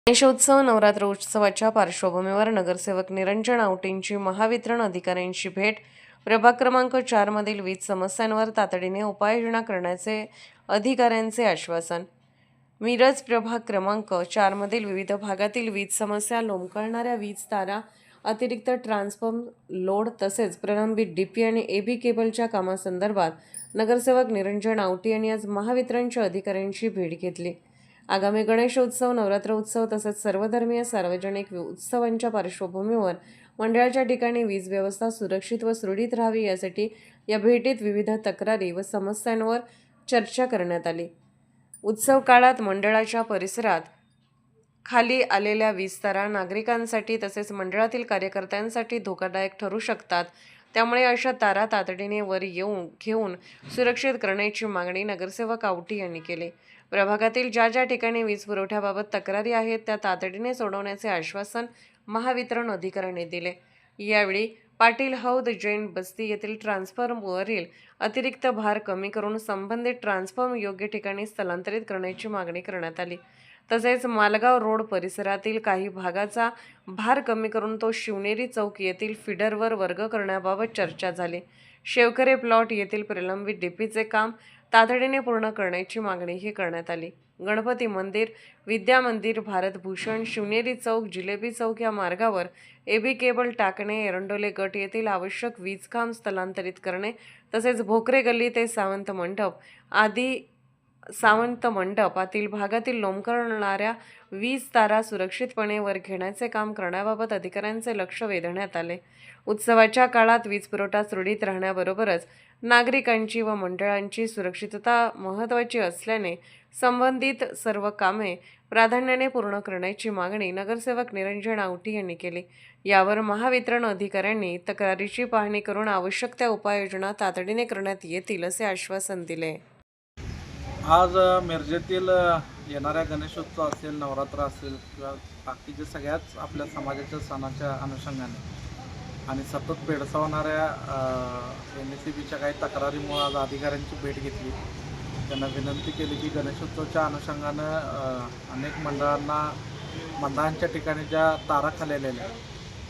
गणेशोत्सव नवरात्रोत्सवाच्या पार्श्वभूमीवर नगरसेवक निरंजन आवटींची महावितरण अधिकाऱ्यांची भेट. प्रभाग क्रमांक 4 मधील वीज समस्यांवर तातडीने उपाययोजना करण्याचे अधिकाऱ्यांचे आश्वासन. मिरज प्रभाग क्रमांक 4 मधील विविध भागातील वीज समस्या, लोंबकळणाऱ्या वीज तारा, अतिरिक्त ट्रान्सफॉर्म लोड तसेच प्रलंबित डीपी आणि एबी केबलच्या कामासंदर्भात नगरसेवक निरंजन आवटी यांनी आज महावितरणच्या अधिकाऱ्यांची भेट घेतली. आगामी गणेशोत्सव, नवरात्रोत्सव तसेच सर्वधर्मीय सार्वजनिक उत्सवांच्या पार्श्वभूमीवर मंडळाच्या ठिकाणी वीज व्यवस्था सुरक्षित व सुरळीत राहावी यासाठी या भेटीत विविध तक्रारी व समस्यांवर चर्चा करण्यात आली. उत्सव काळात मंडळाच्या परिसरात खाली आलेल्या वीज तारा नागरिकांसाठी तसेच मंडळातील कार्यकर्त्यांसाठी धोकादायक ठरू शकतात. त्यामुळे अशा तारा तातडीने वर घेऊन सुरक्षित करण्याची मागणी नगरसेवक आवटी यांनी केली. प्रभागातील ज्या ठिकाणी वीज पुरवठ्याबाबत तक्रारी आहेत त्या तातडीने सोडवण्याचे आश्वासन महावितरण अधिकाऱ्यांनी दिले. यावेळी पाटील हौद जैन बस्ती येथील ट्रान्सफॉर्मरवरील अतिरिक्त भार कमी करून संबंधित ट्रान्सफॉर्म योग्य ठिकाणी स्थलांतरित करण्याची मागणी करण्यात आली. तसेच मालगाव रोड परिसरातील काही भागाचा भार कमी करून तो शिवनेरी चौक येथील फिडरवर वर्ग करण्याबाबत चर्चा झाली. शेवकरे प्लॉट येथील प्रलंबित डीपीचे काम तातडीने पूर्ण करण्याची मागणीही करण्यात आली. गणपती मंदिर, विद्या मंदिर, भारतभूषण, शिवनेरी चौक, जिलेबी चौक या मार्गावर एबी केबल टाकणे, एरंडोले गट येथील आवश्यक वीजकाम स्थलांतरित करणे तसेच भोकरे गल्ली ते सावंत मंडपातील भागातील लोंबकळणाऱ्या वीज तारा सुरक्षितपणे वर घेण्याचे काम करण्याबाबत अधिकाऱ्यांचे लक्ष वेधण्यात आले. उत्सवाच्या काळात वीज पुरवठा सुरळीत राहण्याबरोबरच नागरिकांची व मंडळांची सुरक्षितता महत्त्वाची असल्याने संबंधित सर्व कामे प्राधान्याने पूर्ण करण्याची मागणी नगरसेवक निरंजन आवटी यांनी केली. यावर महावितरण अधिकाऱ्यांनी तक्रारीची पाहणी करून आवश्यक त्या उपाययोजना तातडीने करण्यात येतील असे आश्वासन दिले. आज मिरजेतील येणाऱ्या गणेशोत्सव असेल, नवरात्र असेल किंवा बाकीचे सगळ्याच आपल्या समाजाच्या सणाच्या अनुषंगाने आणि सतत भेडसावणाऱ्या NACBच्या काही तक्रारीमुळे आज अधिकाऱ्यांची भेट घेतली. त्यांना विनंती केली की गणेशोत्सवाच्या अनुषंगानं अनेक मंडळांच्या ठिकाणी ज्या तारा खालेल्या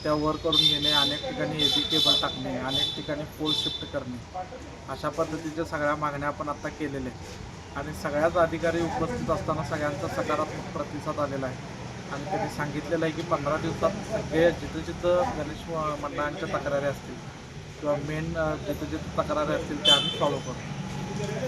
त्या वर करून घेणे, अनेक ठिकाणी एबी केबल टाकणे, अनेक ठिकाणी पोल शिफ्ट करणे, अशा पद्धतीच्या सगळ्या मागण्या आपण आत्ता केलेल्या आहेत. आणि सगळ्याच अधिकारी उपस्थित असताना सगळ्यांचा सकारात्मक प्रतिसाद आलेला आहे. आणि त्यांनी सांगितलेलं आहे की 15 दिवसात सगळे जिथं गणेश मंडळांच्या तक्रारी असतील किंवा मेन जिथं तक्रारी असतील त्या आम्ही सॉल्व्ह करू.